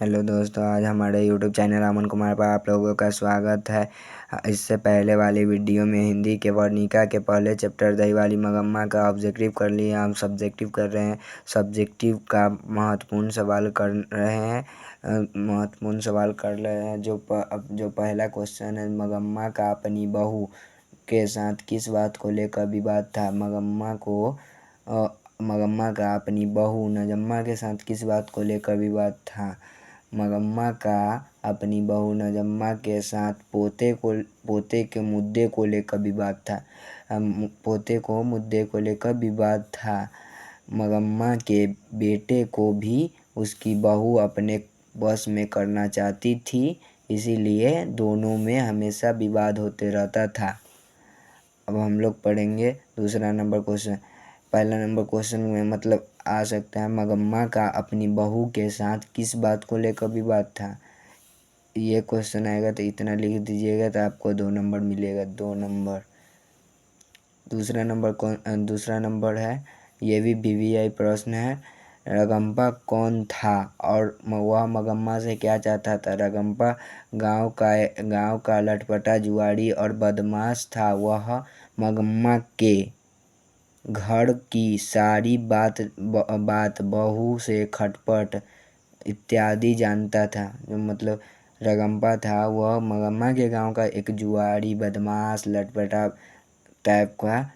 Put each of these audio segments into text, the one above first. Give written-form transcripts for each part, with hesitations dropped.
Hello दोस्तों, आज हमारे यूट्यूब चैनल अमन कुमार पर आप लोगों का स्वागत है। इससे पहले वाली वीडियो में हिंदी के वर्णिका के पहले चैप्टर दही वाली मगम्मा का ऑब्जेक्टिव कर लिया। हम सब्जेक्टिव कर रहे हैं। सब्जेक्टिव का महत्वपूर्ण सवाल कर रहे हैं। जो पहला क्वेश्चन है, मगम्मा का अपनी बहू के साथ किस बात को लेकर विवाद था। मगम्मा का अपनी बहू नजम्मा के साथ किस बात को लेकर विवाद था। मगम्मा का अपनी बहू नजम्मा के साथ पोते के मुद्दे को लेकर विवाद था। मुद्दे को लेकर विवाद था। मगम्मा के बेटे को भी उसकी बहू अपने बस में करना चाहती थी, इसीलिए दोनों में हमेशा विवाद होते रहता था। अब हम लोग पढ़ेंगे दूसरा नंबर क्वेश्चन। पहला नंबर क्वेश्चन में मतलब आ सकता है, मगम्मा का अपनी बहू के साथ किस बात को लेकर विवाद था। ये क्वेश्चन आएगा तो इतना लिख दीजिएगा तो आपको 2 नंबर मिलेगा, 2 नंबर। दूसरा नंबर है, ये भी वीवीआई प्रश्न है। रगम्पा कौन था और वह मगम्मा से क्या चाहता था। रगम्पा गांव का लटपटा जुआरी और बदमाश था। वह मगम्मा के घर की सारी बात बहू से खटपट इत्यादि जानता था। जो मतलब रगम्पा था वह मगम्मा के गांव का एक जुआरी बदमाश लटपटा टाइप का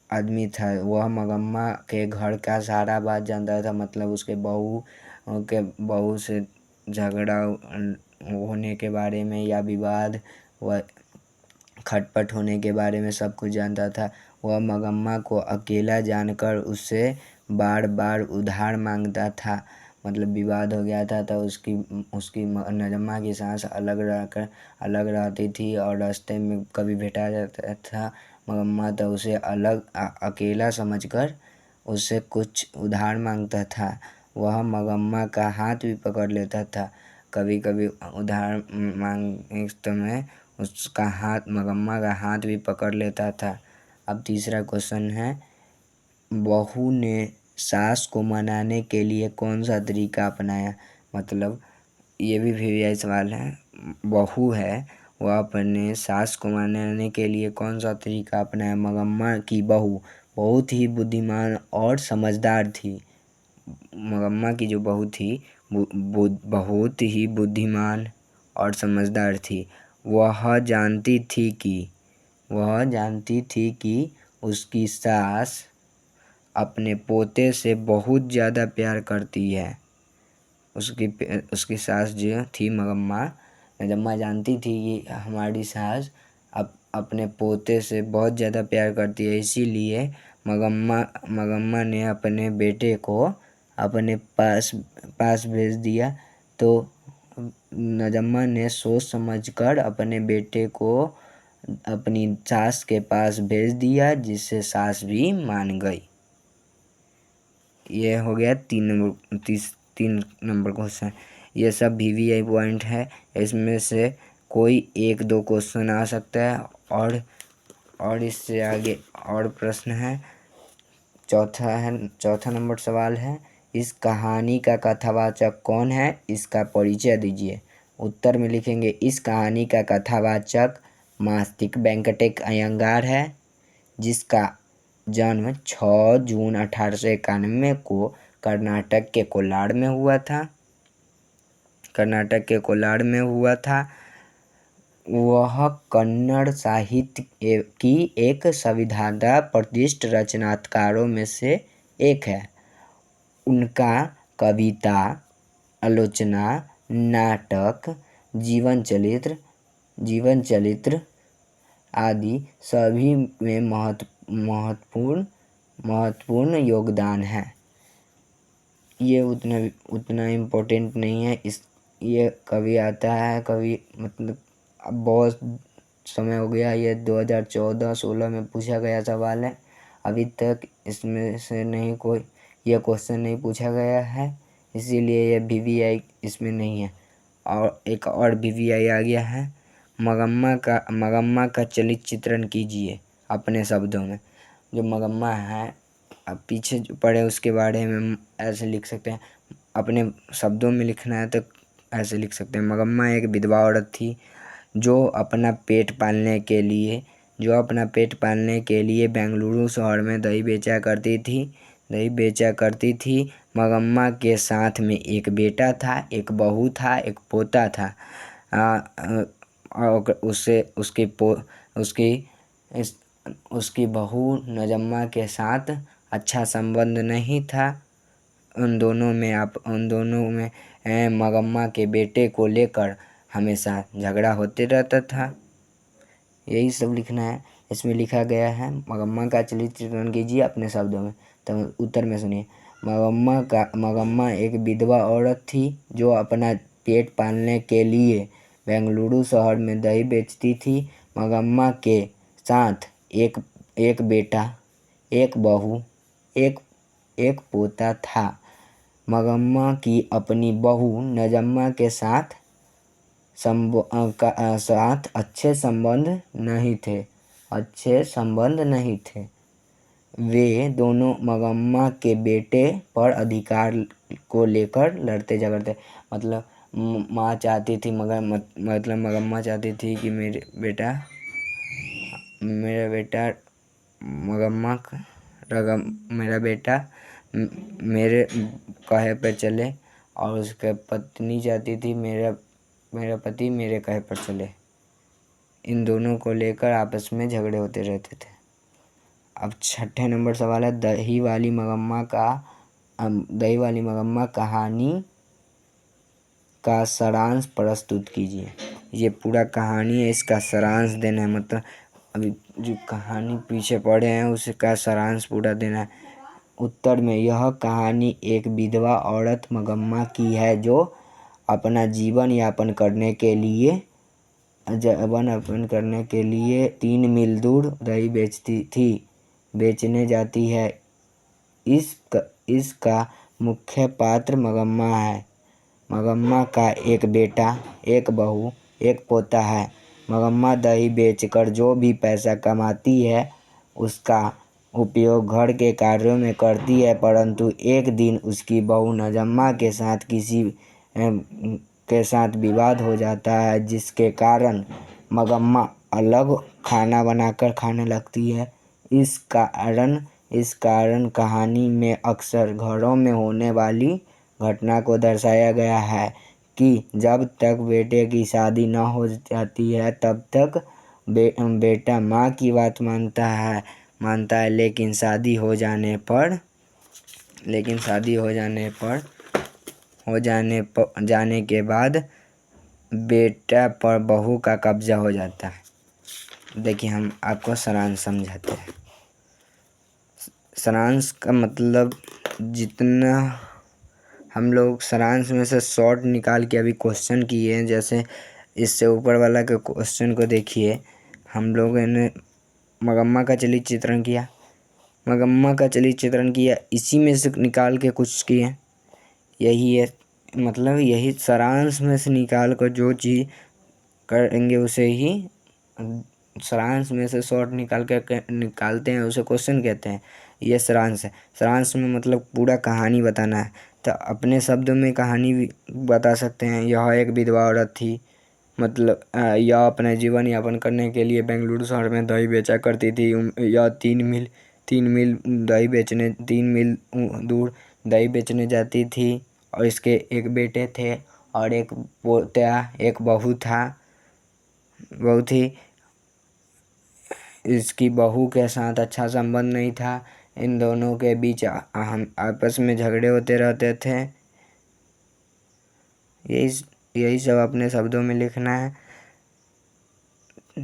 आदमी था। वह मगम्मा के घर का सारा बात जानता था, मतलब उसके बहू से झगड़ा होने के बारे में या विवाद व खटपट होने के बारे में सब कुछ जानता था। वह मगम्मा को अकेला जानकर उससे बार बार उधार मांगता था। मतलब विवाद हो गया था तो उसकी नजम्मा की सास अलग रहती थी और रास्ते में कभी भेटा जाता था मगम्मा तो उसे अकेला समझकर उससे कुछ उधार मांगता था। वह मगम्मा का हाथ भी पकड़ लेता था। कभी कभी उधार मांगते समय मगम्मा का हाथ भी पकड़ लेता था। अब तीसरा क्वेश्चन है, बहू ने सास को मनाने के लिए कौन सा तरीका अपनाया। मतलब ये भी वीवीआई सवाल है। बहू है वह अपने सास को मनाने के लिए कौन सा तरीका अपनाया। मगम्मा की बहू बहुत ही बुद्धिमान और समझदार थी। मगम्मा की जो बहू थी बहुत ही बुद्धिमान और समझदार थी। वह जानती थी कि उसकी सास अपने पोते से बहुत ज़्यादा प्यार करती है। उसकी सास जो थी नजम्मा जानती थी कि हमारी सास अपने पोते से बहुत ज़्यादा प्यार करती है, इसीलिए मगम्मा ने अपने बेटे को अपने पास भेज दिया। तो नजम्मा ने सोच समझकर अपने बेटे को अपनी सास के पास भेज दिया, जिससे सास भी मान गई। ये हो गया 3 नंबर क्वेश्चन। ये सब वीवीआई पॉइंट है। इसमें से कोई 1-2 क्वेश्चन आ सकता है और इससे आगे और प्रश्न है। चौथा नंबर सवाल है, इस कहानी का कथावाचक कौन है, इसका परिचय दीजिए। उत्तर में लिखेंगे, इस कहानी का कथावाचक मास्तिक वेंकटेश अयंगार है, जिसका जन्म 6 जून 1891 को कर्नाटक के कोलार में हुआ था। वह कन्नड़ साहित्य की एक संविधाता प्रतिष्ठित रचनाकारों में से एक है। उनका कविता, आलोचना, नाटक, जीवन चरित्र आदि सभी में महत्वपूर्ण योगदान है। ये उतना इम्पोर्टेंट नहीं है। ये कभी आता है, कभी मतलब अब बहुत समय हो गया। ये 2014-16 में पूछा गया सवाल है। अभी तक इसमें से ये क्वेश्चन नहीं पूछा गया है, इसीलिए ये वीवीआई इसमें नहीं है। और एक और वीवीआई आ गया है, मगम्मा का चलित चित्रण कीजिए अपने शब्दों में। जो मगम्मा है, अब पीछे जो पढ़े उसके बारे में ऐसे लिख सकते हैं। अपने शब्दों में लिखना है तो ऐसे लिख सकते हैं। मगम्मा एक विधवा औरत थी जो अपना पेट पालने के लिए बेंगलुरु शहर में दही बेचा करती थी। मगम्मा के साथ में एक बेटा था, एक बहू था, एक पोता था। और उसकी बहू नजम्मा के साथ अच्छा संबंध नहीं था। उन दोनों में मगम्मा के बेटे को लेकर हमेशा झगड़ा होते रहता था। यही सब लिखना है। इसमें लिखा गया है मगम्मा का चरित्र चित्रण कीजिए अपने शब्दों में। तो उत्तर में सुनिए। मगम्मा एक विधवा औरत थी जो अपना पेट पालने के लिए बेंगलुरु शहर में दही बेचती थी। मगम्मा के साथ एक बेटा, एक बहू, एक पोता था। मगम्मा की अपनी बहू नजम्मा के साथ अच्छे संबंध नहीं थे। वे दोनों मगम्मा के बेटे पर अधिकार को लेकर लड़ते झगड़ते। मतलब माँ चाहती थी मगम्मा चाहती थी कि मेरा बेटा मेरे कहे पर चले, और उसके पत्नी चाहती थी मेरा पति मेरे कहे पर चले। इन दोनों को लेकर आपस में झगड़े होते रहते थे। अब 6ठे नंबर सवाल है, दही वाली मगम्मा कहानी का सारांश प्रस्तुत कीजिए। ये पूरा कहानी है, इसका सारांश देना है। मतलब अभी जो कहानी पीछे पढ़े हैं उसका सारांश पूरा देना है। उत्तर में यह कहानी एक विधवा औरत मगम्मा की है जो अपना जीवन यापन करने के लिए 3 मील दूर दही बेचने जाती है। इसका मुख्य पात्र मगम्मा है। मगम्मा का एक बेटा, एक बहू, एक पोता है। मगम्मा दही बेचकर जो भी पैसा कमाती है उसका उपयोग घर के कार्यों में करती है, परंतु एक दिन उसकी बहू नजम्मा के साथ किसी के साथ विवाद हो जाता है, जिसके कारण मगम्मा अलग खाना बनाकर खाने लगती है। इस कारण कहानी में अक्सर घरों में होने वाली घटना को दर्शाया गया है कि जब तक बेटे की शादी न हो जाती है तब तक बेटा माँ की बात मानता है, लेकिन शादी हो जाने के बाद बेटा पर बहू का कब्जा हो जाता है। देखिए हम आपको सारांश समझाते हैं। सारांश का मतलब जितना हम लोग सारांश में से शॉर्ट निकाल के अभी क्वेश्चन किए हैं, जैसे इससे ऊपर वाला के क्वेश्चन को देखिए। हम लोगों ने मगम्मा का चरित्र चित्रण किया, इसी में से निकाल के कुछ किए। यही है, मतलब यही सारांश में से निकाल कर जो चीज़ करेंगे उसे ही सारांश में से शॉर्ट निकालते हैं, उसे क्वेश्चन कहते हैं। ये सारांश है। सारांश में मतलब पूरा कहानी बताना है। तो अपने शब्दों में कहानी भी बता सकते हैं। यह एक विधवा औरत थी, मतलब यह अपने जीवन यापन करने के लिए बेंगलुरु शहर में दही बेचा करती थी। यह 3 मील दूर दही बेचने जाती थी, और इसके एक बेटे थे और एक पोता, एक बहू थी। इसकी बहू के साथ अच्छा संबंध नहीं था। इन दोनों के बीच आपस में झगड़े होते रहते थे। यही सब अपने शब्दों में लिखना है।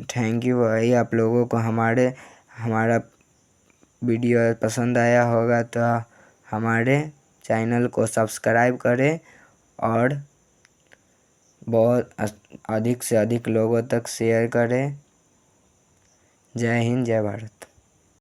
थैंक यू भाई। आप लोगों को हमारा वीडियो पसंद आया होगा तो हमारे चैनल को सब्सक्राइब करें और बहुत अधिक से अधिक लोगों तक शेयर करें। जय हिंद, जय भारत।